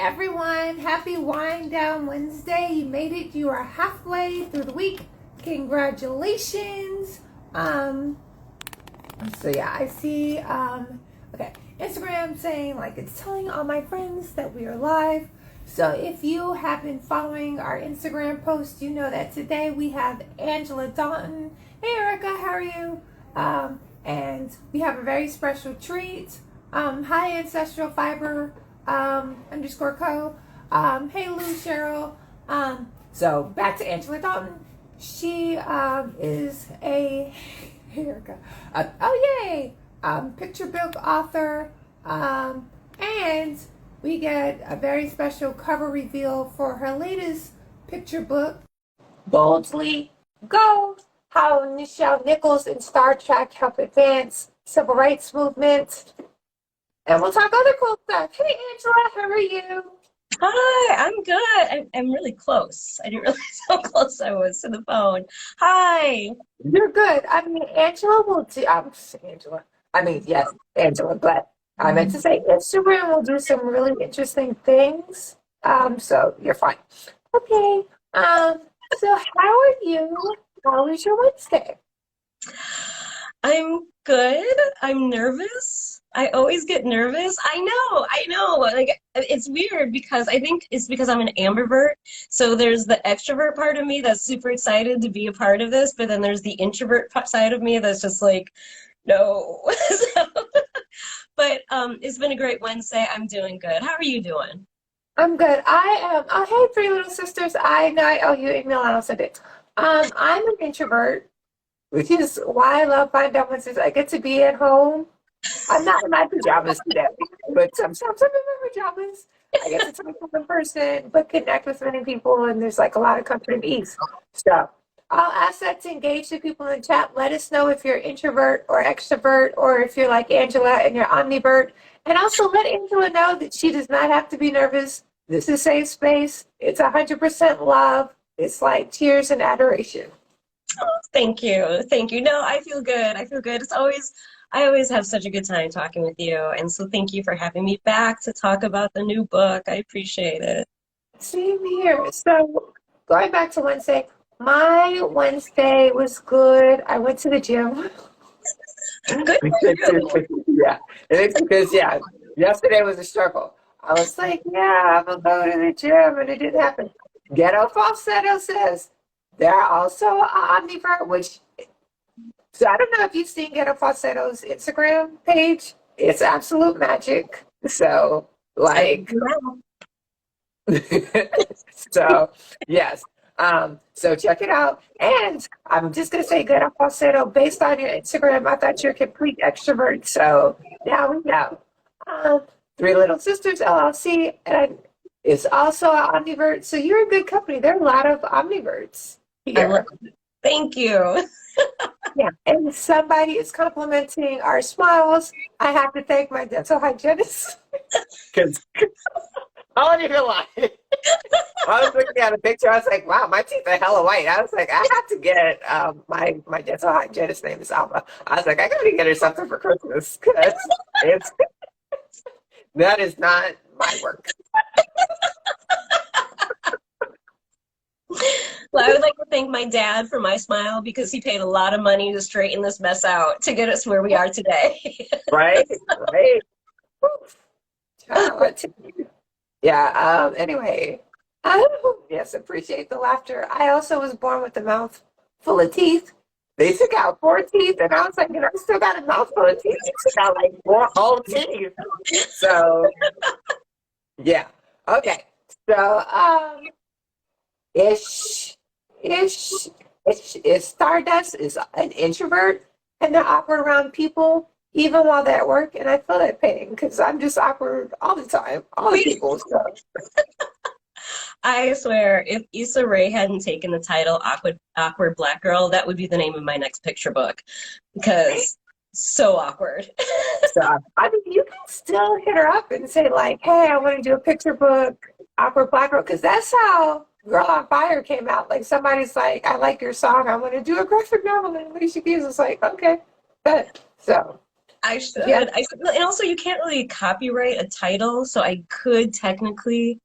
everyone. Happy Wind Down Wednesday. You made it. You are halfway through the week. Congratulations. So yeah, I see okay, Instagram saying like it's telling all my friends that we are live. So if you have been following our Instagram post, you know that today we have Angela Dalton. Hey Erica, how are you? And we have a very special treat. Hi Ancestral Fiber underscore co. Hey Lou Cheryl. So back to Angela Dalton. She is a Erica. Oh yay! Picture book author. And we get a very special cover reveal for her latest picture book, Boldly Go: How Nichelle Nichols in Star Trek helped advance civil rights movement. And we'll talk other cool stuff. Hey Angela, how are you? Hi, I'm good. I'm really close. I didn't realize how close I was to the phone. Hi. You're good. I mean, Angela will do. Angela. I mean, yes, Angela, but I meant to say Instagram will do some really interesting things. So you're fine. Okay. So how are you? How was your Wednesday? I'm good. I'm nervous. I always get nervous. I know. Like it's weird because I think it's because I'm an ambivert. So there's the extrovert part of me that's super excited to be a part of this, but then there's the introvert side of me that's just like, no. So, but it's been a great Wednesday. I'm doing good. How are you doing? I'm good. I am. Oh, hey, three little sisters. I know I owe you an email. I'll send it. I'm an introvert, which is why I love Find Out Wednesdays. I get to be at home. I'm not in my pajamas today, but sometimes I'm in my pajamas. I get to talk to one person, but connect with many people, and there's like a lot of comfort and ease. So I'll ask that to engage the people in the chat. Let us know if you're introvert or extrovert, or if you're like Angela and you're omnivert. And also let Angela know that she does not have to be nervous. This is safe space. It's 100% love. It's like tears and adoration. Thank you. Thank you. No, I feel good. I feel good. I always have such a good time talking with you. And so thank you for having me back to talk about the new book. I appreciate it. Same here. So going back to Wednesday, my Wednesday was good. I went to the gym. Good for you. Yeah, and it's because yesterday was a struggle. I was like, yeah, I'm gonna go to the gym, and it didn't happen. Ghetto Falsetto says they're also omnivore, which so I don't know if you've seen Ghetto Falsetto's Instagram page. It's absolute magic. So like so yes. So check it out. And I'm just gonna say good up falsetto based on your Instagram. I thought you're a complete extrovert. So now we know. Three Little Sisters LLC and is also an omnivert. So you're in good company. There are a lot of omniverts I love here. it. Thank you. Yeah. And somebody is complimenting our smiles. I have to thank my dental hygienist. Because I don't even lie. I was looking at a picture. I was like, "Wow, my teeth are hella white." I was like, "I have to get my dental hygienist name is Alma." I was like, "I gotta get her something for Christmas because it's that is not my work." Well, I would like to thank my dad for my smile because he paid a lot of money to straighten this mess out to get us where we are today. Right, right. Child, yeah. Anyway, yes, appreciate the laughter. I also was born with a mouth full of teeth. They took out four teeth, and I was like, I still got a mouth full of teeth. They took out like four whole teeth. So, yeah. Okay. So, ish, ish, ish, Stardust is an introvert, and they're awkward around people, even while they're at work. And I feel that pain because I'm just awkward all the time, all the people. So. I swear, if Issa Rae hadn't taken the title Awkward Black Girl, that would be the name of my next picture book because so awkward. So, I mean, you can still hit her up and say, like, hey, I want to do a picture book, Awkward Black Girl, because that's how Girl on Fire came out. Like, somebody's like, I like your song, I want to do a graphic novel. And Alicia Keys was like, okay, good. So, I should. Yeah, And also, you can't really copyright a title, so I could technically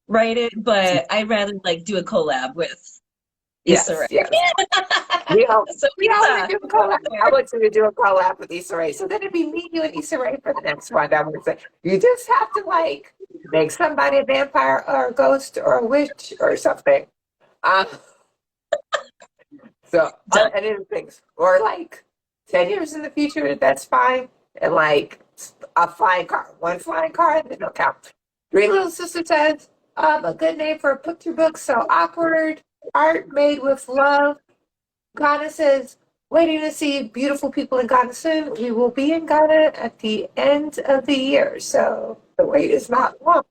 write it, but I'd rather like do a collab with Issa Rae. yes, yes. We all So we all want Issa, to do a go collab. I there. want you to do a collab with Issa Rae. So then it'd be me, you, and Issa Rae for the next one. I would say you just have to like make somebody a vampire or a ghost or a witch or something. Um, so Done. and then things or like 10 years in the future, that's fine. And like a flying car, one flying car, then it'll count. Three Little Sisters says, a good name for a picture book. So awkward art made with love. Ghana says, waiting to see beautiful people in Ghana soon. We will be in Ghana at the end of the year, so the wait is not long.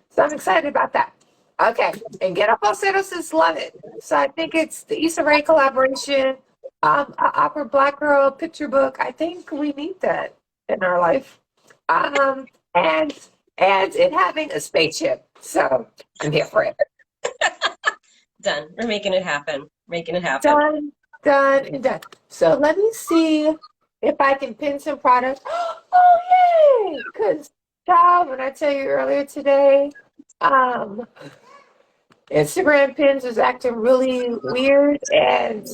So I'm excited about that. Okay, and Get Up Falsetto says, love it. So I think it's the Issa Rae collaboration, a Opera Black Girl picture book. I think we need that in our life. Um, and and it having a spaceship. So I'm here for it. Done. We're making it happen. Making it happen. Done, done, and done. So let me see if I can pin some products. Oh, yay! Because, child, when I tell you earlier today, um, Instagram pins was acting really weird, and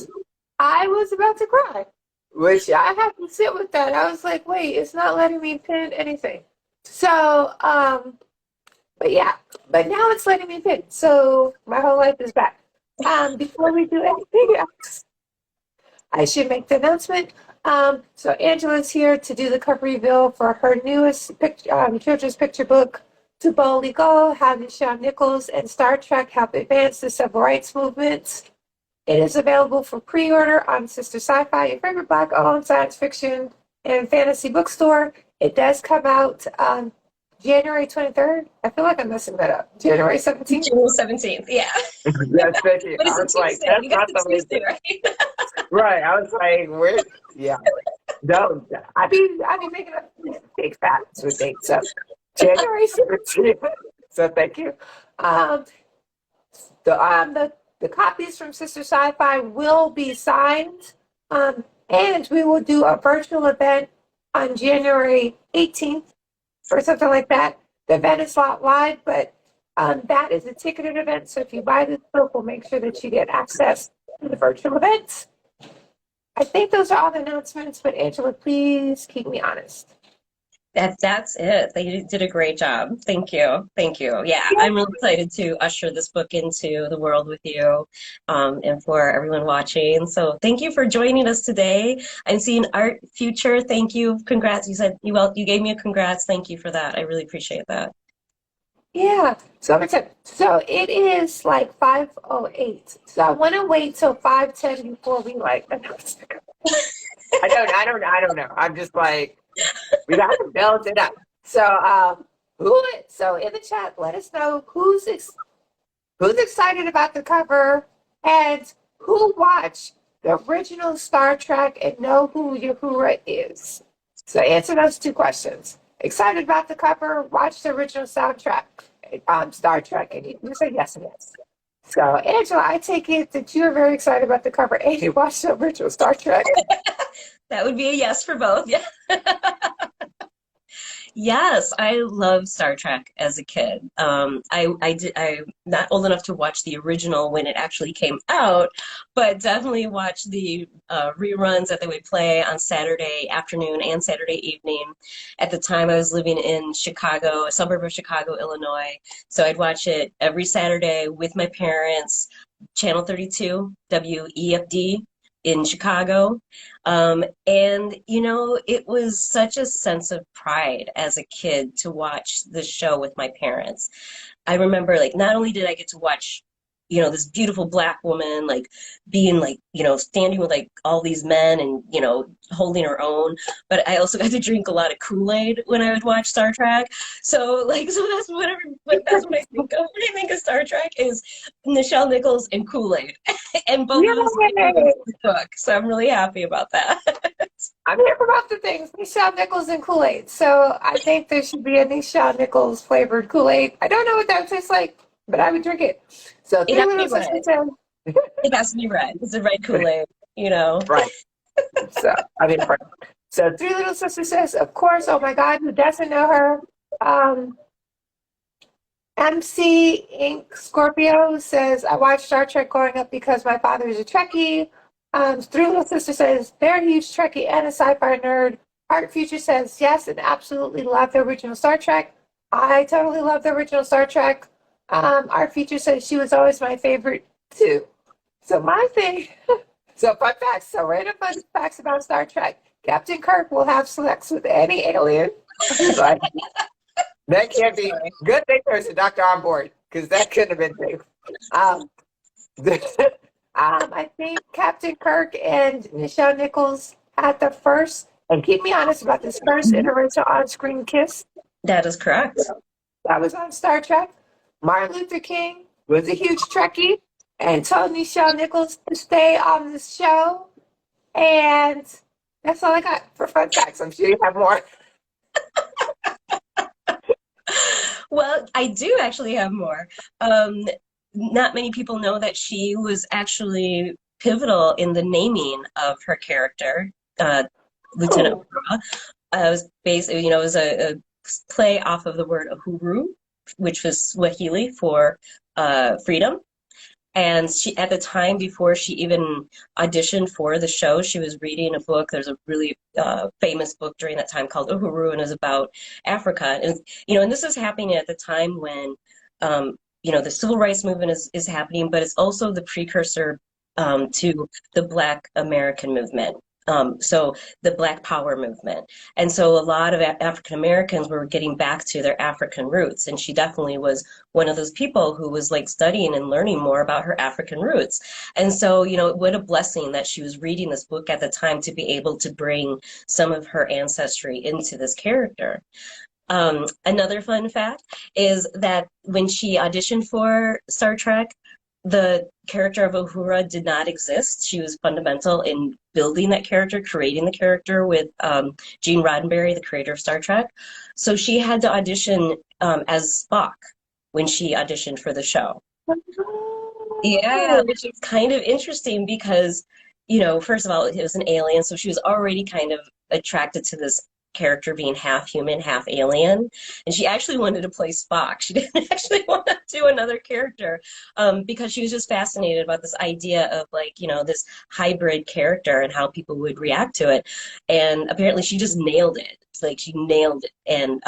I was about to cry, which I had to sit with that. I was like, wait, it's not letting me pin anything. So, but yeah, but now it's letting me pin. So my whole life is back. Before we do anything else, I should make the announcement. So Angela's here to do the cover reveal for her newest children's picture book, To Boldly Go, How Nichelle Nichols and Star Trek Help Advance the Civil Rights Movement. It is available for pre-order on Sistah Scifi, your favorite Black-owned science fiction and fantasy bookstore. It does come out January 23rd. I feel like I'm messing that up. January 17th? June 17th. Yeah. Yes, thank you. But I it's a was like, Tuesday. that's You got not the the way. Tuesday, right? Right. I was like, where? Yeah. No, I be making up big facts with dates. So January 17th. So thank you. Um, the copies from Sister Sci-Fi will be signed, and we will do a virtual event on January 18th or something like that. The event is not live, but that is a ticketed event. So if you buy this book, we'll make sure that you get access to the virtual events. I think those are all the announcements, but Angela, please keep me honest. That's it. They did a great job. Thank you. Thank you. Yeah, Yeah. I'm really excited to usher this book into the world with you, and for everyone watching. So thank you for joining us today. I'm seeing Art Future. Thank you. Congrats. You said you gave me a congrats. Thank you for that. I really appreciate that. Yeah. So so it is like 5:08. So I want to wait till 5:10 before we like announce the I don't know. I'm just like we got to build it up. So so in the chat, let us know who's excited about the cover and who watched the original Star Trek and know who Uhura is. So answer those two questions. Excited about the cover, watch the original soundtrack, Star Trek, and you can say yes and yes. So Angela, I take it that you're very excited about the cover and you watched the original Star Trek. That would be a yes for both. Yeah. Yes, I loved Star Trek as a kid. I'm not old enough to watch the original when it actually came out, but definitely watched the reruns that they would play on Saturday afternoon and Saturday evening. At the time, I was living in Chicago, a suburb of Chicago, Illinois. So I'd watch it every Saturday with my parents, Channel 32, WEFD in Chicago. And, it was such a sense of pride as a kid to watch the show with my parents. I remember, like, not only did I get to watch, this beautiful black woman, like, being, like, standing with, like, all these men and, holding her own, but I also got to drink a lot of Kool-Aid when I would watch Star Trek. So, like, so that's what I think of when I think of Star Trek is Nichelle Nichols and Kool-Aid. And both of those Yay! in the book. So I'm really happy about that. I'm here for both the things, Nichelle Nichols and Kool-Aid. So I think there should be a Nichelle Nichols flavored Kool-Aid. I don't know what that would taste like, but I would drink it. So It Three has to Little be red. Sisters said, It has to be red. It's a red Kool-Aid. right. So I'm here for it. So Three Little Sisters says, of course, oh my God, who doesn't know her? Um, MC Inc. Scorpio says, I watched Star Trek growing up because my father is a Trekkie. Three Little Sister says, they're a huge Trekkie and a sci-fi nerd. Art Future says, yes, and absolutely love the original Star Trek. I totally love the original Star Trek. Art Future says she was always my favorite too. So my thing, so fun facts, so random fun facts about Star Trek. Captain Kirk will have sex with any alien. Like, that can't be good thing there's a doctor on board because that couldn't have been safe. Um, I think Captain Kirk and Nichelle Nichols had the first, and keep me honest about this first interracial on-screen kiss. That is correct. That was on Star Trek. Martin Luther King was a huge Trekkie and told Nichelle Nichols to stay on the show. And that's all I got for fun facts. I'm sure you have more. Well, I do actually have more. Not many people know that she was actually pivotal in the naming of her character, Lieutenant Oh, Uhura. It was basically, it was a play off of the word Uhuru, which was Swahili for freedom. And she, at the time before she even auditioned for the show, she was reading a book. There's a really famous book during that time called Uhuru, and is about Africa. And and this is happening at the time when the civil rights movement is happening, but it's also the precursor to the Black American movement. So the Black Power movement. And so a lot of African Americans were getting back to their African roots. And she definitely was one of those people who was like studying and learning more about her African roots. And so, what a blessing that she was reading this book at the time to be able to bring some of her ancestry into this character. Another fun fact is that when she auditioned for Star Trek, the character of Uhura did not exist. She was fundamental in building that character, creating the character with Gene Roddenberry, the creator of Star Trek. So she had to audition as Spock when she auditioned for the show. Yeah, which is kind of interesting because, first of all, it was an alien, so she was already kind of attracted to this character being half human, half alien. And she actually wanted to play Spock. She didn't actually want to do another character because she was just fascinated about this idea of this hybrid character and how people would react to it. And apparently she just nailed it. It's like she nailed it. And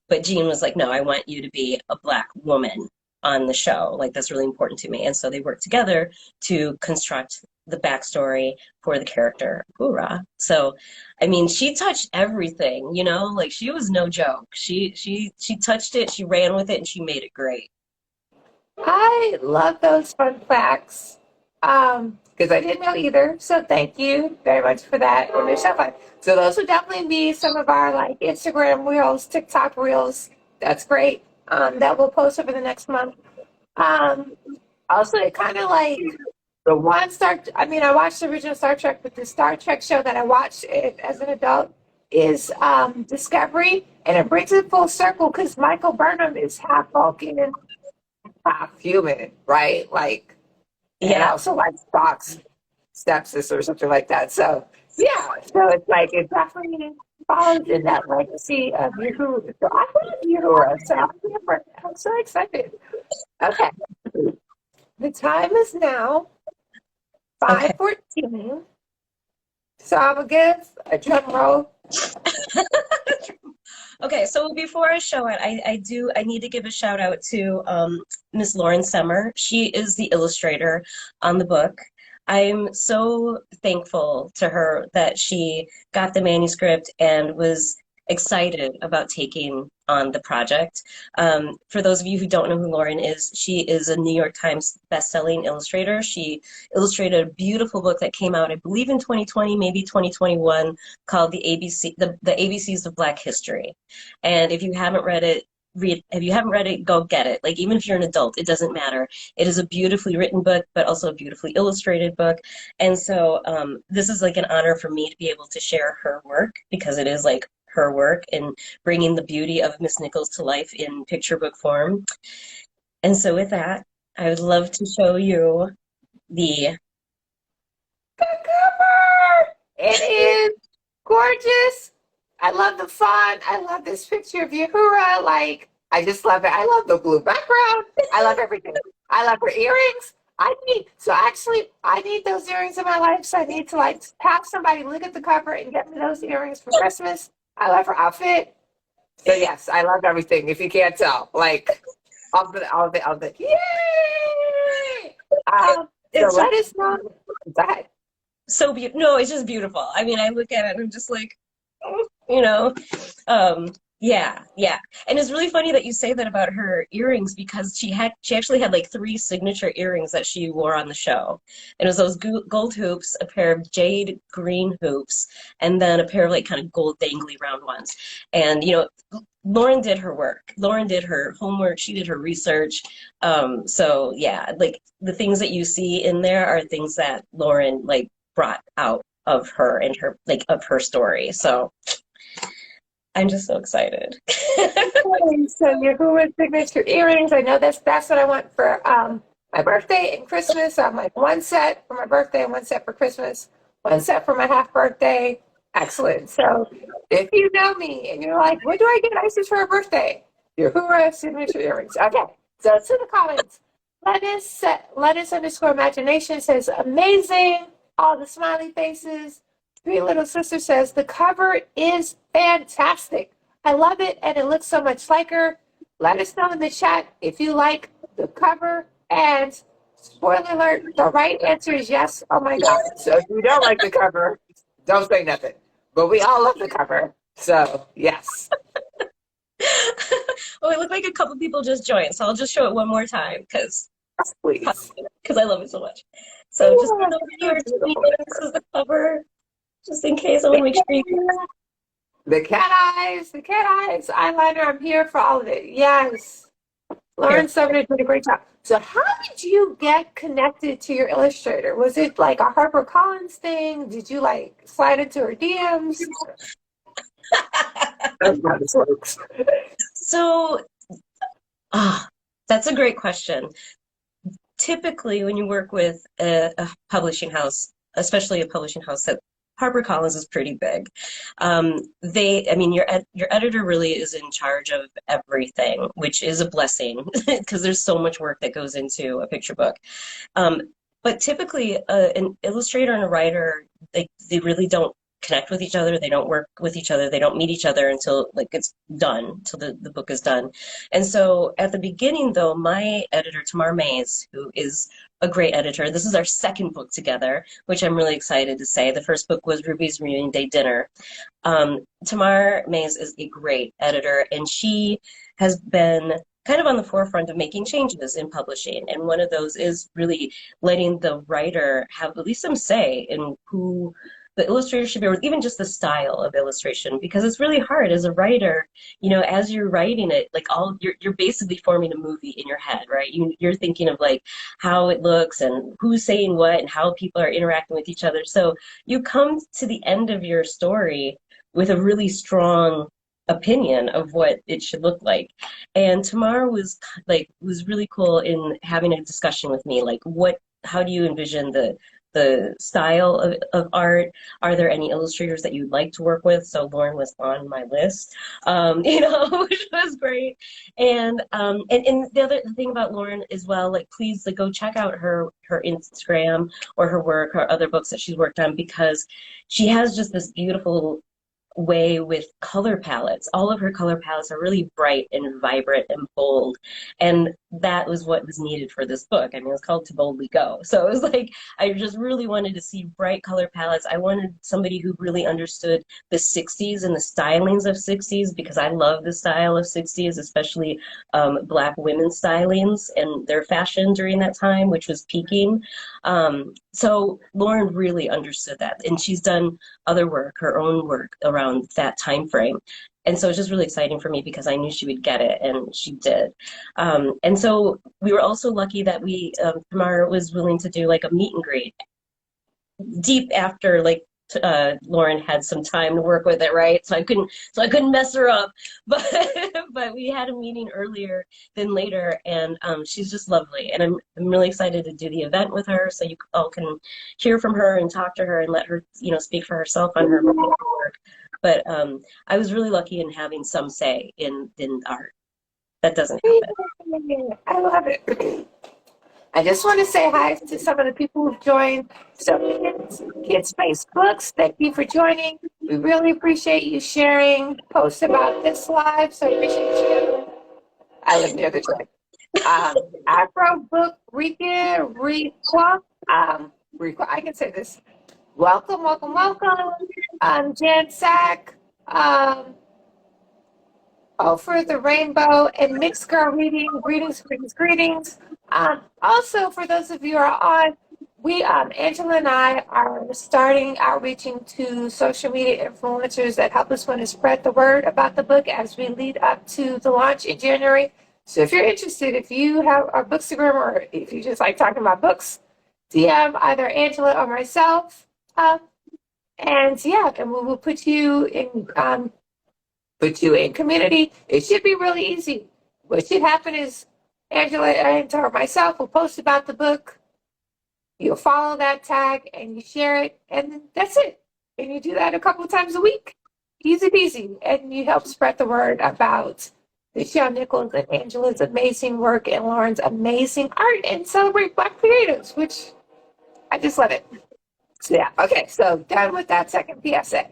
but Gene was like, no, I want you to be a Black woman on the show. Like, that's really important to me. And so they worked together to construct the backstory for the character Uhura. So, I mean, she touched everything, like she was no joke. She touched it, she ran with it, and she made it great. I love those fun facts because I didn't know either. So thank you very much for that. And they're so fun. So those would definitely be some of our like Instagram reels, TikTok reels. That's great. That we'll post over the next month. Um, Also, it kind of like the one Star. I mean, I watched the original Star Trek, but the Star Trek show that I watched it as an adult is Discovery, and it brings it full circle because Michael Burnham is half Vulcan, half human, right? Like, and Yeah. also like Spock's stepsister or something like that. So yeah, so it's like it definitely follows in that legacy of Uhura. So I love Uhura, so I'm so excited. Okay, the time is now Okay. 5:14. So I'm gonna give a drum roll. Okay, so before I show it, I need to give a shout out to Miss Lauren Semmer. She is the illustrator on the book. I'm so thankful to her that she got the manuscript and was excited about taking on the project. For those of you who don't know who Lauren is, she is a New York Times bestselling illustrator. She illustrated a beautiful book that came out, I believe, in 2020, maybe 2021, called the ABCs of Black History. And if you haven't read it, if you haven't read it, go get it. Like, even if you're an adult, it doesn't matter. It is a beautifully written book, but also a beautifully illustrated book. And so this is like an honor for me to be able to share her work, because it is like her work and bringing the beauty of Miss Nichols to life in picture book form. And so with that, I would love to show you the The cover. It is. Gorgeous. I love the font. I love this picture of Uhura. Like, I just love it. I love the blue background. I love everything. I love her earrings. I need those earrings in my life. So I need to like have somebody look at the cover and get me those earrings for Christmas. I love her outfit. So yes, I love everything. If you can't tell, like all the yay! So It's just let us know. Go ahead. so beautiful. No, it's just beautiful. I mean, I look at it and I'm just like, you know, um, yeah, yeah. And it's really funny that you say that about her earrings because she actually had like three signature earrings that she wore on the show. And it was those gold hoops, a pair of jade green hoops, and then a pair of like kind of gold dangly round ones. And Lauren did her work. Lauren did her homework. She did her research. So yeah, like the things that you see in there are things that Lauren like brought out of her and her like of her story. So I'm just so excited. So your Hoover signature earrings. I know that's what I want for my birthday and Christmas. I'm like one set for my birthday and one set for Christmas, one set for my half birthday. Excellent. So if you know me and you're like, what do I get Isis for her birthday? Your Hoover signature earrings. Okay. So to the comments. Lettuce underscore imagination says amazing. All the smiley faces. Three Little Sister says the cover is fantastic. I love it and it looks so much like her. Let us know in the chat if you like the cover. And spoiler alert, the right answer is yes. Oh my God. So if you don't like the cover, don't say nothing. But we all love the cover. So yes. Well, it looked like a couple people just joined, so I'll just show it one more time Please. because I love it so much. So just Yeah, over here, beautiful. this is the cover, just in case I want to make sure you. The cat eyes eyeliner. I'm here for all of it. Yes. Here. Lauren Sumner did a great job. So, how did you get connected to your illustrator? Was it like a HarperCollins thing? Did you like slide into her DMs? That's how this works. So, ah, that's a great question. Typically, when you work with a publishing house, especially a publishing house that HarperCollins is pretty big. I mean, your editor really is in charge of everything, which is a blessing because there's so much work that goes into a picture book. Um, but typically, an illustrator and a writer, they really don't connect with each other. They don't work with each other. They don't meet each other until like it's done, until the book is done. And so at the beginning, though, my editor, Tamar Mays, who is a great editor, this is our second book together, which I'm really excited to say. The first book was Ruby's Reunion Day Dinner. Tamar Mays is a great editor, and she has been kind of on the forefront of making changes in publishing. And one of those is really letting the writer have at least some say in who the illustrator should be, or even just the style of illustration, because it's really hard as a writer, as you're writing it, like you're basically forming a movie in your head, right? You're thinking of like how it looks and who's saying what and how people are interacting with each other. So you come to the end of your story with a really strong opinion of what it should look like. And Tamar was really cool in having a discussion with me, like how do you envision the style of art? Are there any illustrators that you'd like to work with? So Lauren was on my list, which was great. And the other thing about Lauren as well, like please like go check out her Instagram or her work or other books that she's worked on, because she has just this beautiful way with color palettes. All of her color palettes are really bright and vibrant and bold. And that was what was needed for this book. I mean, it's called To Boldly Go. So it was like, I just really wanted to see bright color palettes. I wanted somebody who really understood the 60s and the stylings of 60s, because I love the style of 60s, especially Black women's stylings and their fashion during that time, which was peaking. So Lauren really understood that. And she's done other work, her own work around that time frame. And so it's just really exciting for me because I knew she would get it, and she did. And so we were also lucky that Tamara was willing to do like a meet and greet deep after like Lauren had some time to work with it, right? So I couldn't mess her up. But but we had a meeting earlier than later, and she's just lovely. And I'm really excited to do the event with her, so you all can hear from her and talk to her and let her, speak for herself on her work. But I was really lucky in having some say in art. That doesn't happen. I love it. I just want to say hi to some of the people who've joined. So, Kids Facebooks, thank you for joining. We really appreciate you sharing posts about this live. So, appreciate you. I live near the train. Afro Book Rika Requa. I can say this. Welcome, welcome, welcome. Jan Sack. For the rainbow and mixed girl reading. Greetings, greetings, greetings. Also, for those of you who are on, Angela and I are starting outreaching to social media influencers that help us want to spread the word about the book as we lead up to the launch in January. So if you're interested, if you have a bookstagram or if you just like talking about books, DM either Angela or myself. And we will put you in community. It should be really easy. What should happen is Angela and or myself will post about the book. You'll follow that tag and you share it, and that's it. And you do that a couple of times a week. Easy peasy. And you help spread the word about Nichelle Nichols and Angela's amazing work and Lauren's amazing art and celebrate Black creatives, which I just love it. So yeah, okay, so done with that second PSA.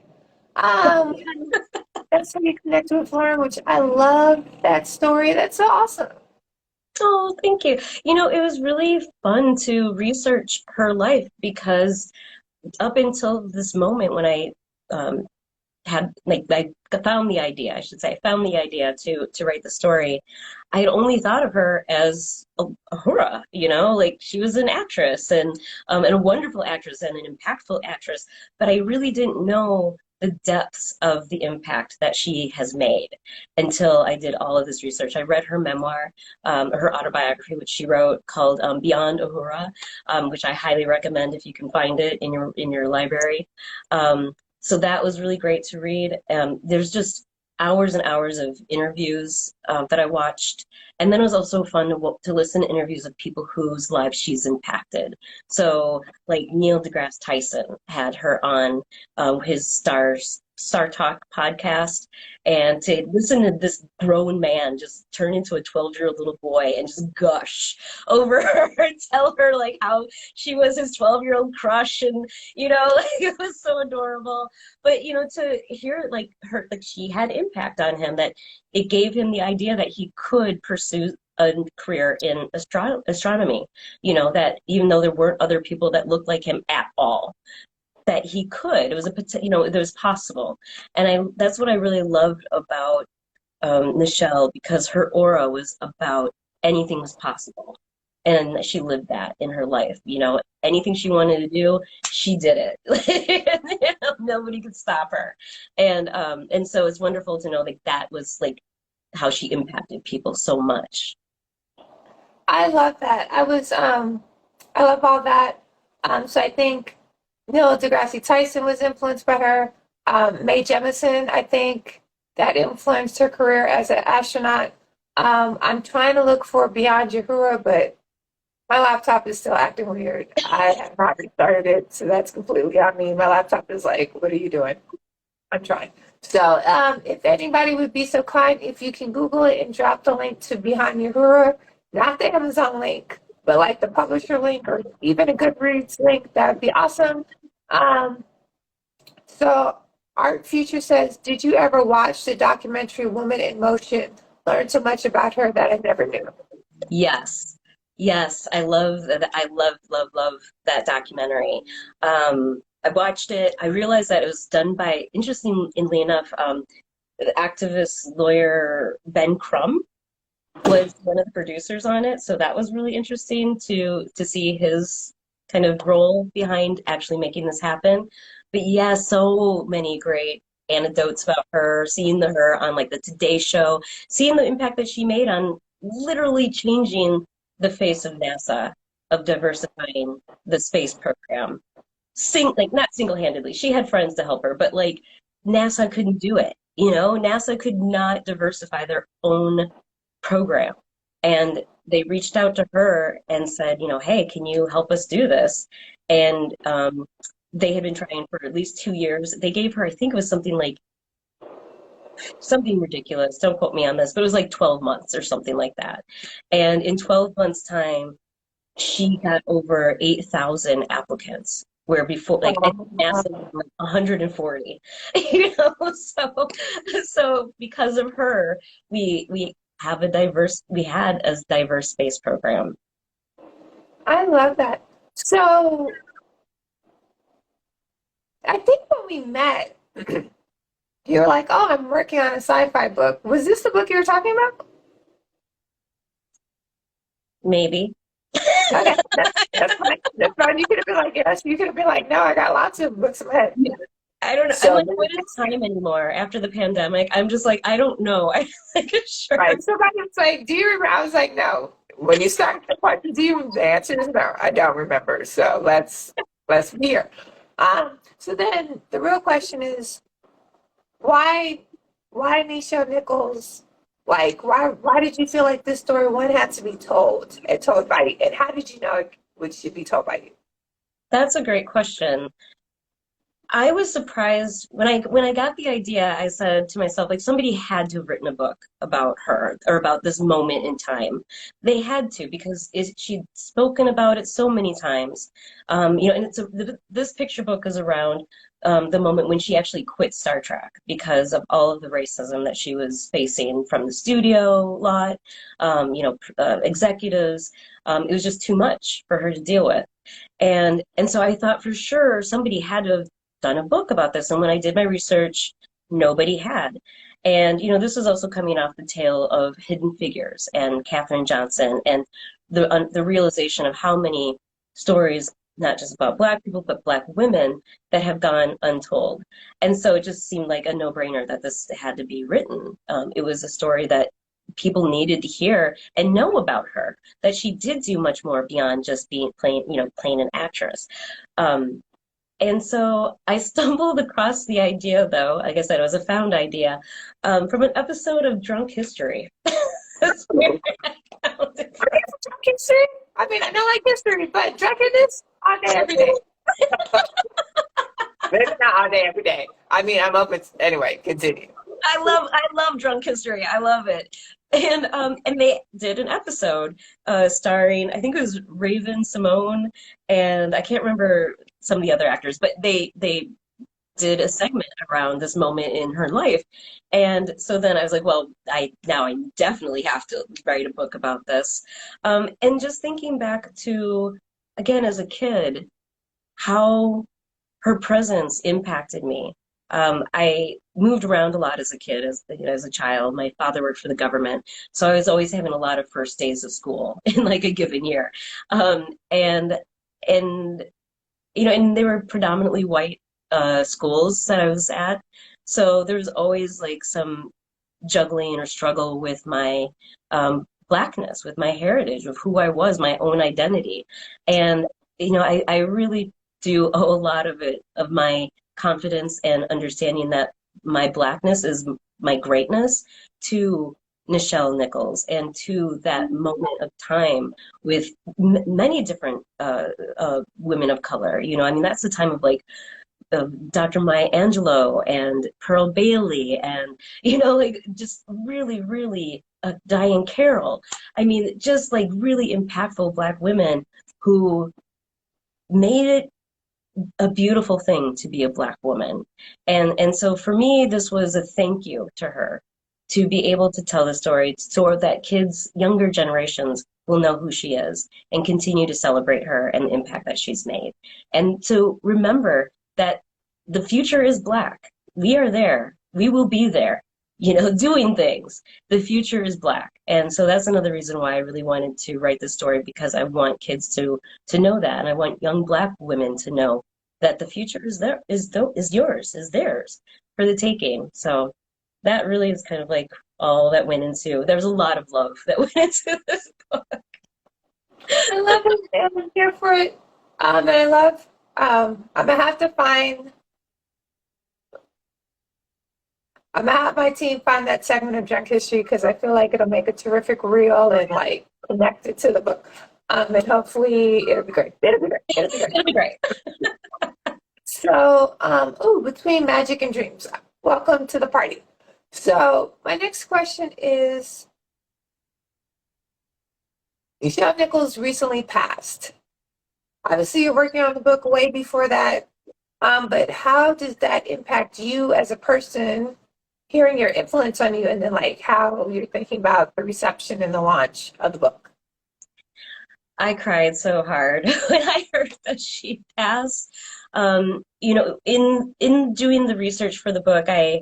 That's how you connect with Lauren, which I love that story. That's so awesome. Oh, thank you. It was really fun to research her life because up until this moment when I um, I found the idea, I should say, I found the idea to write the story. I had only thought of her as a Uhura, like she was an actress and a wonderful actress and an impactful actress, but I really didn't know the depths of the impact that she has made until I did all of this research. I read her memoir, her autobiography, which she wrote called Beyond Uhura, which I highly recommend if you can find it in your library. So that was really great to read. There's just hours and hours of interviews that I watched. And then it was also fun to listen to interviews of people whose lives she's impacted. So like Neil deGrasse Tyson had her on his Star Talk podcast, and to listen to this grown man just turn into a 12-year-old little boy and just gush over her and tell her like how she was his 12-year-old crush, and like, it was so adorable. But to hear like she had impact on him, that it gave him the idea that he could pursue a career in astronomy, that even though there weren't other people that looked like him at all, that he could. It was it was possible. And that's what I really loved about Nichelle, because her aura was about anything was possible. And she lived that in her life. Anything she wanted to do, she did it. Nobody could stop her. And so it's wonderful to know that was like how she impacted people so much. I love that. I love all that. So I think Neil deGrasse Tyson was influenced by her. Mae Jemison, I think that influenced her career as an astronaut. I'm trying to look for Beyond Uhura, but my laptop is still acting weird. I have not restarted it, so that's completely on me. My laptop is like, what are you doing? I'm trying. So if anybody would be so kind, if you can Google it and drop the link to Behind Uhura, not the Amazon link, but like the publisher link or even a Goodreads link, that would be awesome. So Art Future says, did you ever watch the documentary Woman in Motion? Learned so much about her that I never knew. Yes. Yes, I love that. I love that documentary. I watched it. I realized that it was done by, interestingly enough, the activist lawyer Ben Crumb was one of the producers on it. So that was really interesting to see his kind of role behind actually making this happen. But yeah, so many great anecdotes about her, seeing her on like the Today Show, seeing the impact that she made on literally changing the face of NASA, of diversifying the space program. like not single-handedly. She had friends to help her, but like NASA couldn't do it. NASA could not diversify their own program. And they reached out to her and said, hey, can you help us do this? And they had been trying for at least 2 years. They gave her, I think it was something like something ridiculous. Don't quote me on this, but it was like 12 months or something like that. And in 12 months' time, she got over 8,000 applicants, where before, like at NASA, was like 140. So because of her, we we had a diverse space program. I love that. So I think when we met, you were like, "Oh, I'm working on a sci-fi book." Was this the book you were talking about? Maybe. Okay, that's fine. That's fine. You could have been like, "Yes." You could have been like, "No, I got lots of books in my head." I don't know. I'm So like, what is time anymore after the pandemic? I'm just like, I don't know. I like sure. right. Somebody was like, "Do you remember?" I was like, "No." When you start the question, the answer is no. I don't remember. So let's be here. So then the real question is, why why Nichelle Nichols? Like, why did you feel like this story one had to be told and told by you? And how did you know it should be told by you? That's a great question. I was surprised when I got the idea. I said to myself, like somebody had to have written a book about her or about this moment in time. They had to because she'd spoken about it so many times. And this picture book is around the moment when she actually quit Star Trek because of all of the racism that she was facing from the studio lot, executives. It was just too much for her to deal with. And so I thought for sure somebody had to have done a book about this. And when I did my research, nobody had. And this was also coming off the tail of Hidden Figures and Katherine Johnson and the realization of how many stories, not just about Black people, but Black women that have gone untold. And so it just seemed like a no-brainer that this had to be written. It was a story that people needed to hear and know about her, that she did do much more beyond just being playing an actress. Um, and so I stumbled across the idea, though, like I said, it was a found idea, from an episode of Drunk History. That's where I found it Are from. you drunk history? I mean, I know like history, but drunkenness all day, every day. Maybe not all day, every day. I mean, I'm open. Anyway, continue. I love Drunk History. I love it. And they did an episode starring, I think it was Raven Simone, and I can't remember some of the other actors, but they did a segment around this moment in her life. And so then I was like, well, I definitely have to write a book about this. And just thinking back to, again, as a kid, how her presence impacted me. I moved around a lot as a kid, as a child. My father worked for the government, so I was always having a lot of first days of school in like a given year, and and and they were predominantly white schools that I was at, so there was always like some juggling or struggle with my blackness, with my heritage, of who I was, my own identity. And, I really do owe a lot of it, of my confidence and understanding that my blackness is my greatness, to Nichelle Nichols and to that moment of time with many different women of color. I mean, that's the time of like Dr. Maya Angelou and Pearl Bailey and, like just really, really Diane Carroll. I mean, just like really impactful Black women who made it a beautiful thing to be a Black woman. And so for me, this was a thank you to her, to be able to tell the story so that kids, younger generations, will know who she is and continue to celebrate her and the impact that she's made. And to remember that the future is Black. We are there. We will be there, doing things. The future is Black. And so that's another reason why I really wanted to write this story, because I want kids to know that. And I want young Black women to know that the future is there, is yours, is theirs for the taking. So that really is kind of like all that went into. There was a lot of love that went into this book. I love it. I'm here for it. And I love I'm gonna have to find. I'm gonna have my team find that segment of Drunk History because I feel like it'll make a terrific reel and like connect it to the book. And hopefully it'll be great. It'll be great. It'll be great. It'll be great. So, between magic and dreams, welcome to the party. So, my next question is, Nichelle Nichols recently passed. Obviously, you're working on the book way before that. But how does that impact you as a person, hearing your influence on you, and then like how you're thinking about the reception and the launch of the book? I cried so hard when I heard that she passed. In doing the research for the book, I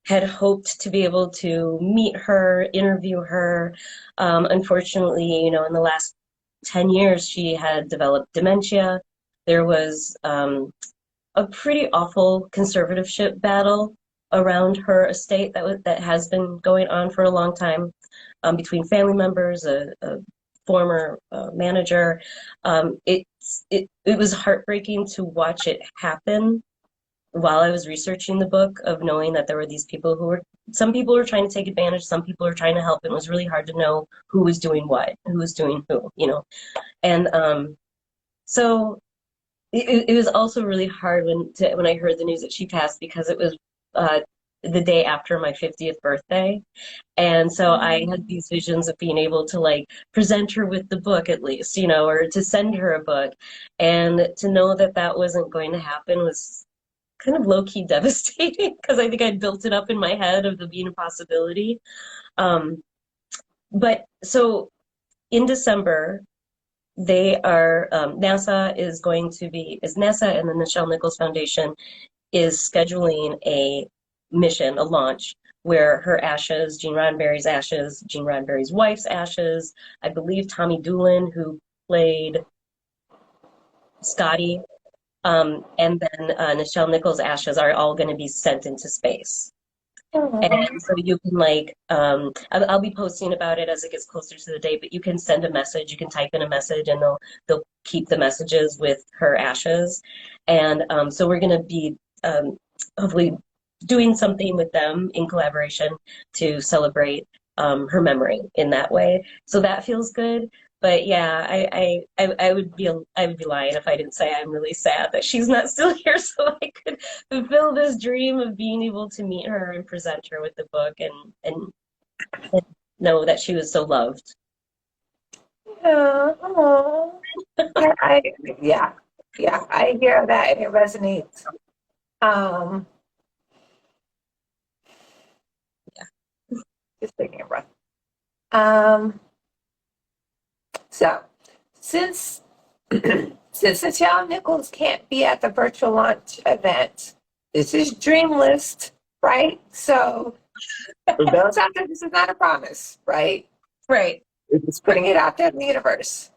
had hoped to be able to meet her, interview her. Unfortunately, in the last 10 years, she had developed dementia. There was a pretty awful conservatorship battle around her estate that has been going on for a long time, between family members, a former manager. It was heartbreaking to watch it happen while I was researching the book, of knowing that there were these people some people were trying to take advantage, some people were trying to help. It was really hard to know who was doing what, who was doing who. And so it was also really hard when I heard the news that she passed, because it was the day after my 50th birthday. And so I had these visions of being able to like present her with the book at least, or to send her a book. And to know that that wasn't going to happen was kind of low-key devastating, because I think I'd built it up in my head of the being a possibility. But so in December, NASA and the Nichelle Nichols Foundation is scheduling a mission, a launch, where her ashes, Gene Roddenberry's ashes, Gene Roddenberry's wife's ashes, I believe Tommy Doolin, who played Scotty, and then Nichelle Nichols' ashes are all going to be sent into space. And so you can I'll be posting about it as it gets closer to the date, but you can send a message, you can type in a message, and they'll keep the messages with her ashes. And so we're going to be hopefully doing something with them in collaboration to celebrate her memory in that way. So that feels good. But yeah, I would be lying if I didn't say I'm really sad that she's not still here, so I could fulfill this dream of being able to meet her and present her with the book, and know that she was so loved. Yeah, oh, I, yeah, yeah, I hear that and it resonates. Um, just taking a breath. Um, so since Nichelle Nichols can't be at the virtual launch event, this is dream list, right? So for those out there, this is not a promise, right? Right. It's putting it out there in the universe.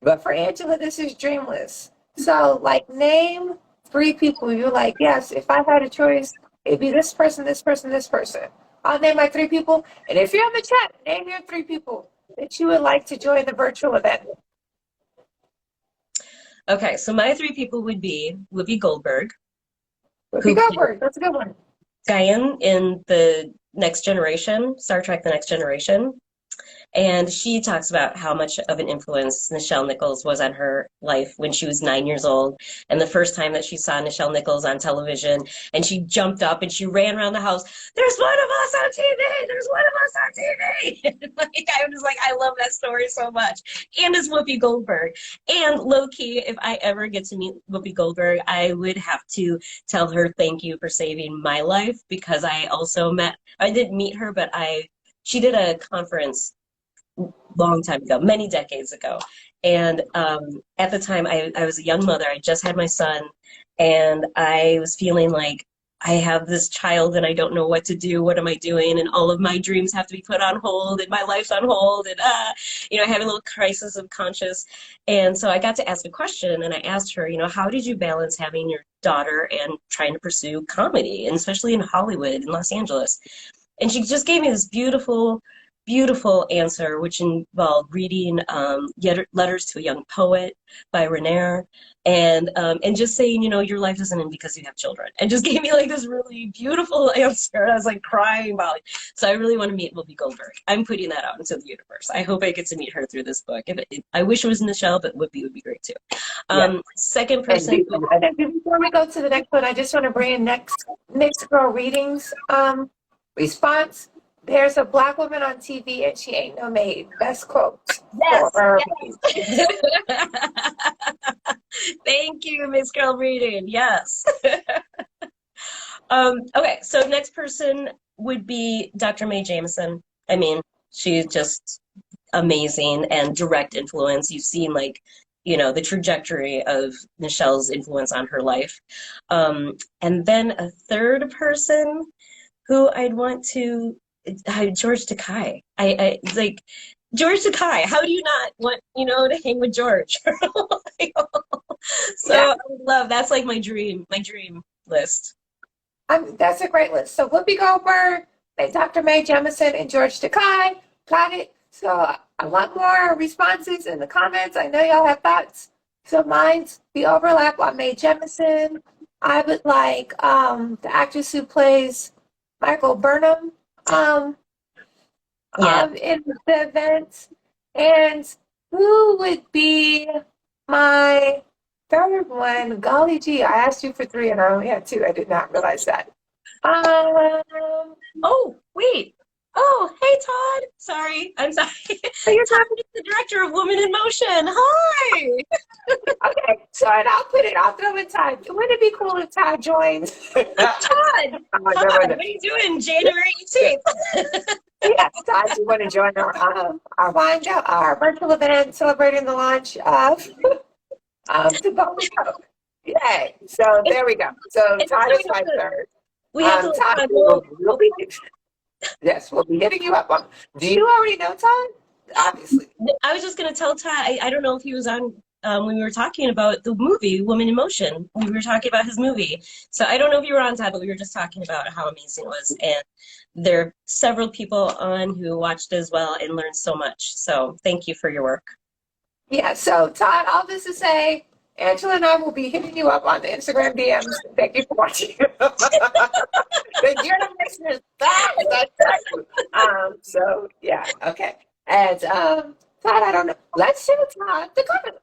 But for Angela, this is dream list. So, like, name three people you're like, yes, if I had a choice, it'd be this person, this person, this person. I'll name my three people. And if you're in the chat, name your three people that you would like to join the virtual event. Okay, so my three people would be Whoopi Goldberg, Whoopi Goldberg, that's a good one. Guyan in the Next Generation, Star Trek: The Next Generation. And she talks about how much of an influence Nichelle Nichols was on her life when she was 9 years old. And the first time that she saw Nichelle Nichols on television, and she jumped up and she ran around the house, "There's one of us on TV! There's one of us on TV!" I was like, I love that story so much. And it's Whoopi Goldberg. And low-key, if I ever get to meet Whoopi Goldberg, I would have to tell her thank you for saving my life, because I didn't meet her, but she did a conference long time ago, many decades ago. And at the time, I was a young mother. I just had my son, and I was feeling like I have this child and I don't know what to do. What am I doing? And all of my dreams have to be put on hold, and my life's on hold. And, I had a little crisis of conscience. And so I got to ask a question, and I asked her, how did you balance having your daughter and trying to pursue comedy, and especially in Hollywood, in Los Angeles? And she just gave me this beautiful beautiful answer, which involved reading Letters to a Young Poet by Rainier, and just saying, your life doesn't end because you have children, and just gave me like this really beautiful answer. I was like crying about it. So I really want to meet Whoopi Goldberg. I'm putting that out into the universe. I hope I get to meet her through this book. I wish it was Nichelle, but Whoopi would be great too. Yeah. Second And person. before we go to the next one, I just want to bring in next girl readings response. There's a Black woman on TV and she ain't no maid. Best quote Yes, for her. yes. Thank you, Miss Girl Reading. Yes. Okay, so next person would be Dr. Mae Jemison. I mean, she's just amazing and direct influence. You've seen the trajectory of Nichelle's influence on her life. And then a third person who I'd want to George Takei. I like George Takei. How do you not want, to hang with George? So Yeah. I would love, that's like my dream list. That's a great list. So Whoopi Goldberg, Dr. Mae Jemison, and George Takei. Got it. So a lot more responses in the comments. I know y'all have thoughts. So mine's the overlap on Mae Jemison. I would like the actress who plays Michael Burnham in the event. And who would be my third one? Golly gee, I asked you for three and I only had two. I did not realize that. Oh, wait. Oh, hey, Todd. Sorry. I'm sorry. You're Todd is the director of Woman in Motion. Hi. Okay, so and I'll throw in Todd. Wouldn't it be cool if Todd joins? Todd, what are you doing January 18th? Yeah, Todd, you want to join our wind down, our virtual event celebrating the launch of the Bowling Coke. Yay. So there we go. So Todd is my third. We have to Todd, we'll be hitting you up on. Do you already know Todd? Obviously. I was just going to tell Todd, I don't know if he was on when we were talking about the movie Woman in Motion. We were talking about his movie. So I don't know if you were on, Todd, but we were just talking about how amazing it was. And there are several people on who watched as well and learned so much. So thank you for your work. Yeah, so Todd, all this to say, Angela and I will be hitting you up on the Instagram DMs. Thank you for watching. You're the listeners. So yeah, okay. And Todd, I don't know. Let's show Todd the cover.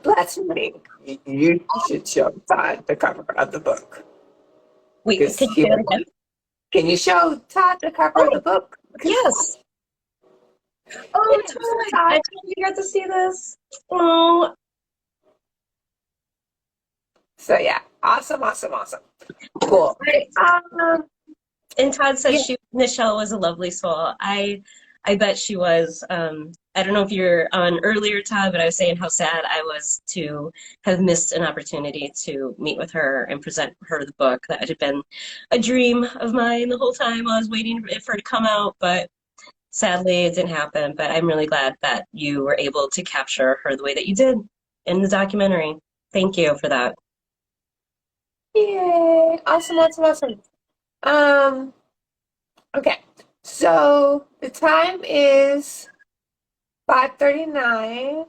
Let's meet. You should show Todd the cover of the book. Wait, can you show Todd the cover of the book? Yes. Oh, Todd, I hope you got to see this. Oh. So yeah, awesome. Cool. And Todd says Nichelle was a lovely soul. I bet she was. I don't know if you're on earlier, Todd, but I was saying how sad I was to have missed an opportunity to meet with her and present her the book. That had been a dream of mine the whole time. I was waiting for it to come out, but sadly it didn't happen. But I'm really glad that you were able to capture her the way that you did in the documentary. Thank you for that. Yay. Awesome. Okay. So the time is 5:39.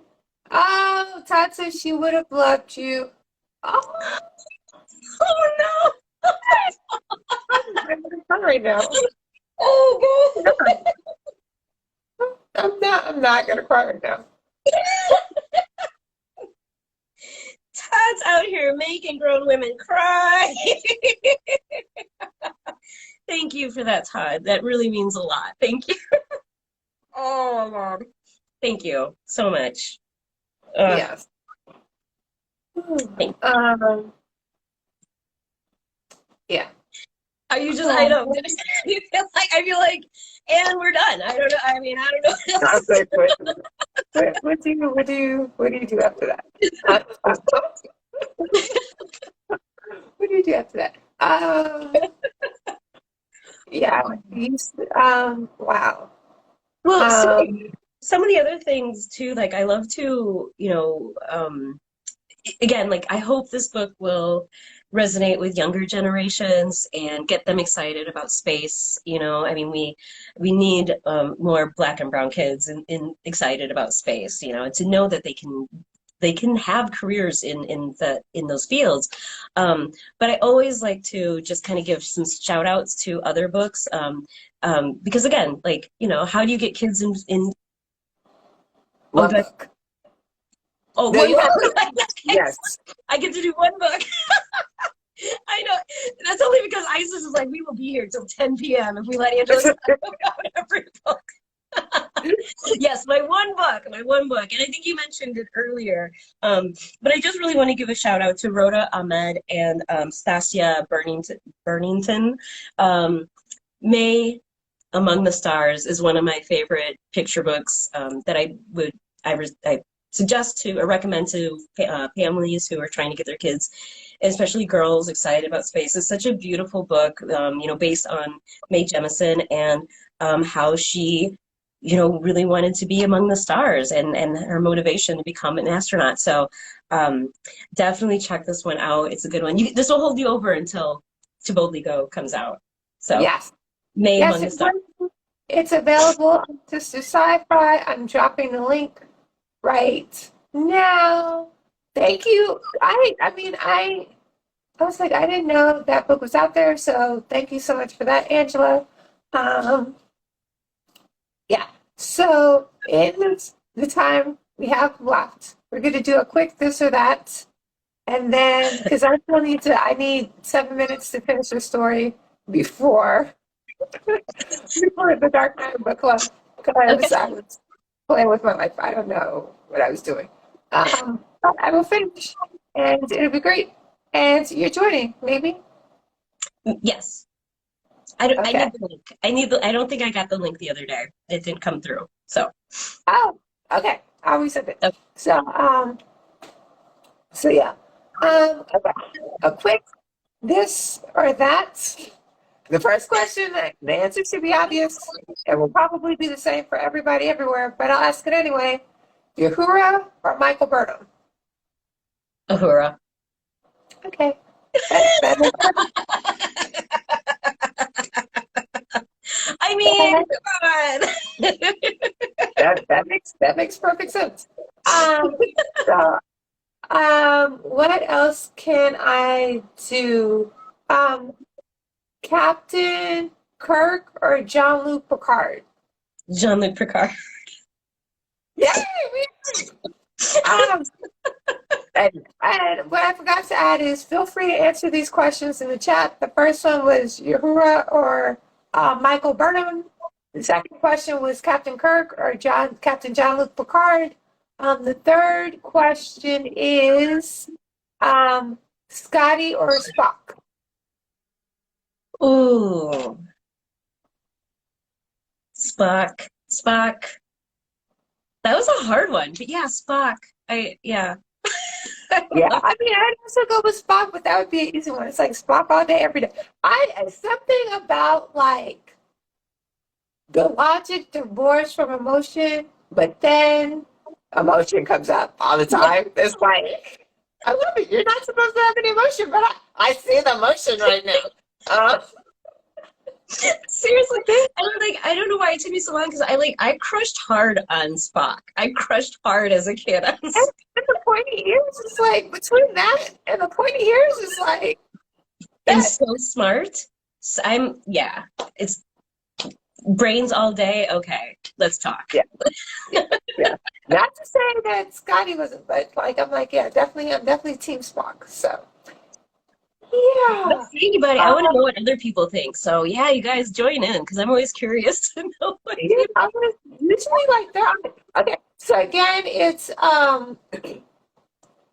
Oh, Todd says she would have loved you. Oh no. I'm gonna cry right now. Oh God. I'm not gonna cry right now. Todd's out here making grown women cry. Thank you for that, Todd. That really means a lot. Thank you. Oh, Lord. Thank you so much. Yes. Yeah. Are you just, I don't, I feel like, and we're done. I don't know. I mean, I don't know. What do you do after that? What do you do after that? Yeah. Wow. Well, some of the other things too, like I love to, again, like I hope this book will resonate with younger generations and get them excited about space. You know, I mean, we need more Black and brown kids excited about space. You know, and to know that they can have careers in those fields. But I always like to just kind of give some shout outs to other books. Because again, like, you know, how do you get kids in oh One good. book. Oh, No, one you book. have to. Yes. I get to do one book. I know. That's only because Isis is like, we will be here till 10 p.m. if we let Angela talk about every book. Yes, my one book, my one book. And I think you mentioned it earlier. But I just really want to give a shout out to Rhoda Ahmed and Stasia Burnington. May Among the Stars is one of my favorite picture books that I suggest to or recommend to families who are trying to get their kids, especially girls, excited about space. It's such a beautiful book, you know, based on Mae Jemison and how she, you know, really wanted to be among the stars and her motivation to become an astronaut. So definitely check this one out. It's a good one. This will hold you over until To Boldly Go comes out. So Yes. May Yes, Among the Stars. it's available on Sistah Sci-Fi. I'm dropping the link right now. Thank you. I was like, I didn't know that book was out there, so thank you so much for that, Angela. Um, yeah. So in the time we have left, we're going to do a quick this or that, and then because I need 7 minutes to finish the story before before the Dark Knight book club Okay. because I was playing with my life. I don't know what I was doing. But I will finish, and it'll be great. And you're joining, maybe? Yes. I Okay. need the link. I don't think I got the link the other day. It didn't come through. So, Oh, okay. I'll resend it. okay. So, yeah. Okay. A quick this or that. The first question, the answer should be obvious. It will probably be the same for everybody everywhere, but I'll ask it anyway. Uhura or Michael Burnham? Uhura. Okay. That makes perfect, I mean, come on. that makes perfect sense. Um, so, what else can I do? Um, Captain Kirk or Jean-Luc Picard? Jean-Luc Picard. Yay! Um, and what I forgot to add is feel free to answer these questions in the chat. The first one was Uhura or Michael Burnham. The second question was Captain Kirk or Captain Jean-Luc Picard. The third question is Scotty or Spock. Ooh, Spock. Spock. That was a hard one, but yeah, Spock. Yeah. Yeah, I mean, I'd also go with Spock, but that would be an easy one. It's like Spock all day, every day. Something about like the logic divorced from emotion, but then emotion comes up all the Yeah. time. It's like, I love it. You're not supposed to have any emotion, but I see the emotion right now. Uh, Seriously, I don't know why it took me so long because I crushed hard on Spock. I crushed hard as a kid on and, Spock. and the pointy ears is like, between that and the pointy ears is like, And that. so smart. Yeah, it's brains all day. Okay, let's talk. Yeah, yeah, yeah. Not to say that Scotty wasn't, but like, I'm like, yeah, definitely, I'm definitely Team Spock. So, Don't yeah. see anybody. I want to Um, know what other people think. So yeah, you guys join in because I'm always curious to know what Yeah, people. I was usually like that. Okay, so again, it's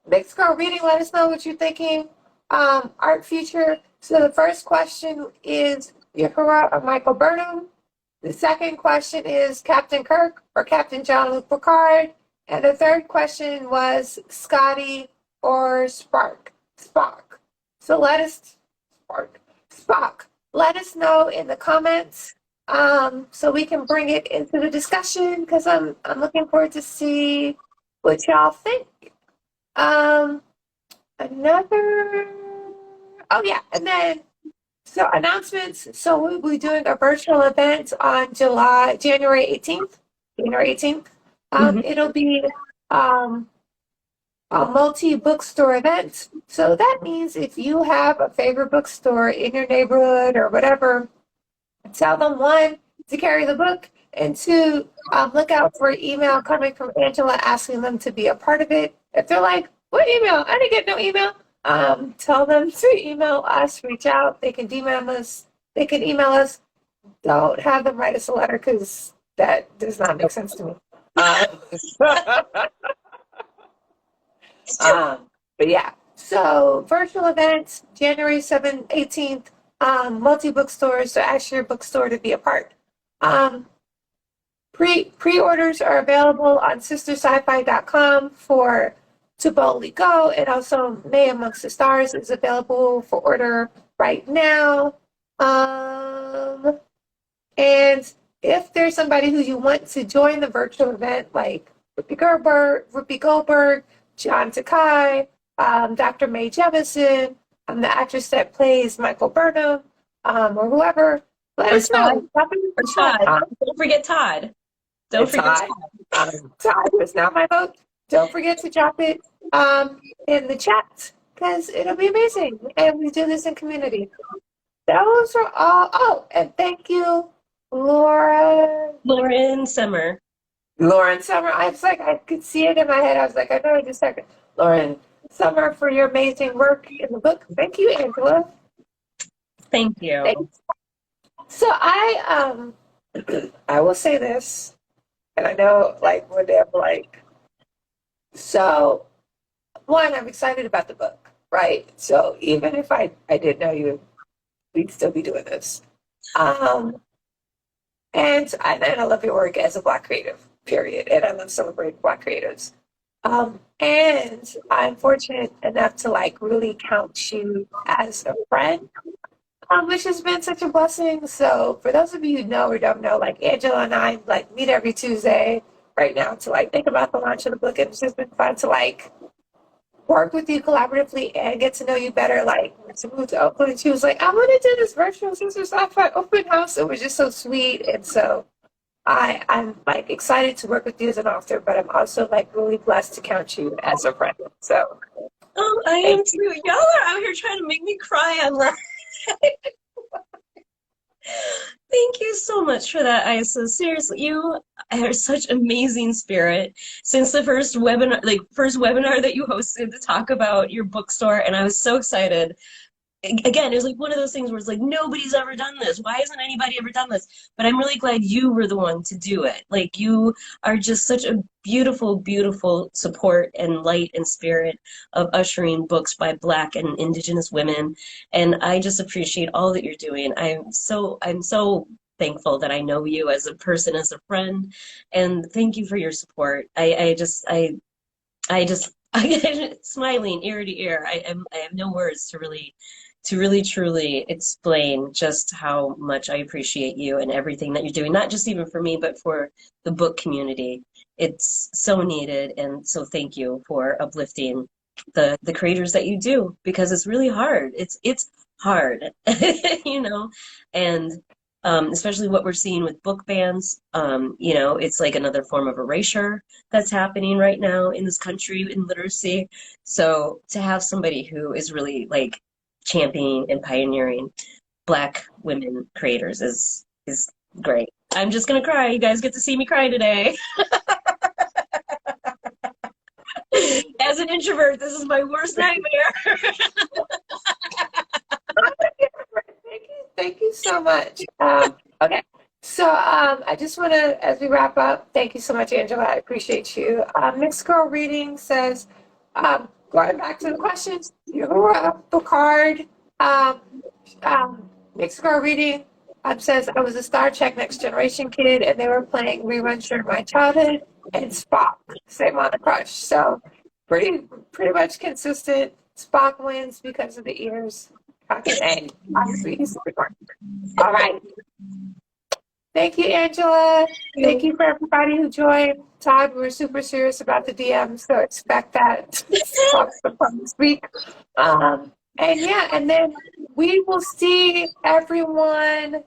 Mexico reading. Let us know what you're thinking. Art future. So the first question is Uhura or Michael Burnham. The second question is Captain Kirk or Captain Jean-Luc Picard. And the third question was Scotty or Spock. So Spock. Let us know in the comments so we can bring it into the discussion because I'm looking forward to see what y'all think. Um, another. Oh yeah, and then so announcements. So we'll be doing a virtual event on January 18th. January 18th. Mhm. It'll be um a multi-bookstore event. So that means if you have a favorite bookstore in your neighborhood or whatever, tell them one to carry the book, and two, look out for an email coming from Angela asking them to be a part of it. If they're like, "What email? I didn't get no email." Tell them to email us. Reach out. They can DM us. They can email us. Don't have them write us a letter because that does not make sense to me. Uh, Um, but yeah, so virtual events, January 7th, 18th, multi bookstores. So ask your bookstore to be a part. Um, pre-orders are available on sistersci-fi.com for To Boldly Go, and also May Amongst the Stars is available for order right now. And if there's somebody who you want to join the virtual event, like Whoopi Goldberg, John Takai, Dr. Mae Jemison, the actress that plays Michael Burnham, or whoever, let Or us Todd. know. Drop it in Or the chat. Todd. Don't forget Todd. Don't It's forget Todd. Todd was not my vote. Don't forget to drop it in the chat because it'll be amazing. And we do this in community. Those are all. Oh, and thank you, Laura. Lauren Summer. Lauren Summer. I was like, I could see it in my head. I was like, I know, just a second. Lauren Summer for your amazing work in the book. Thank you, Angela. Thank you. Thanks. So I will say this, and I know like when they're like, so one, I'm excited about the book, right? So even if I didn't know you, we'd still be doing this. Um, and I love your work as a Black creative, period. And I love celebrating Black creatives. And I'm fortunate enough to like really count you as a friend, which has been such a blessing. So for those of you who know or don't know, like Angela and I like meet every Tuesday right now to like think about the launch of the book. And it's just been fun to like work with you collaboratively and get to know you better. Like when she moved to Oakland, she was like, I want to do this virtual Sister Sci-Fi open house. It was just so sweet. And so I'm like excited to work with you as an author, but I'm also like really blessed to count you as a friend. So Oh, I am thank you. too. Y'all are out here trying to make me cry online. Thank you so much for that, Isa. Seriously, you are such amazing spirit. Since the first webinar that you hosted to talk about your bookstore, and I was so excited. Again, it was like one of those things where it's like nobody's ever done this. Why hasn't anybody ever done this? But I'm really glad you were the one to do it. Like you are just such a beautiful, beautiful support and light and spirit of ushering books by Black and Indigenous women. And I just appreciate all that you're doing. I'm so thankful that I know you as a person, as a friend, and thank you for your support. I just I'm smiling ear to ear. I have no words to really truly explain just how much I appreciate you and everything that you're doing, not just even for me, but for the book community. It's so needed, and so thank you for uplifting the creators that you do, because it's really hard. It's hard, you know, and especially what we're seeing with book bans. It's like another form of erasure that's happening right now in this country in literacy. So to have somebody who is really like championing and pioneering Black women creators is great. I'm just gonna cry. You guys get to see me cry today. As an introvert, this is my worst nightmare. Thank you so much. Okay. So I just want to, as we wrap up, thank you so much, Angela. I appreciate you. Mixed Girl Reading says, going back to the questions, Uhura, Picard, um, Mixed Girl Reading says, I was a Star Trek Next Generation kid, and they were playing reruns during my childhood, and Spock, same on the crush. So pretty much consistent. Spock wins because of the ears. And obviously he's super smart. All right. Thank you, Angela. Thank you for everybody who joined. Todd, we're super serious about the DM, so expect that this week. And yeah, and then we will see everyone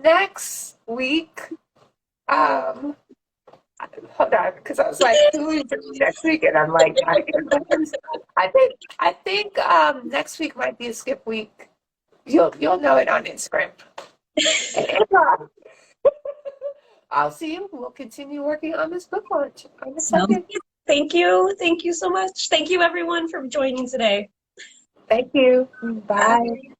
next week. Um, Hold on, because I was like, who is next week? And I'm like, gotta get plans. I think next week might be a skip week. You'll know it on Instagram. And I'll see you. We'll continue working on this book launch on the Sounds second. good. Thank you. Thank you so much. Thank you everyone for joining today. Thank you. Bye. Bye.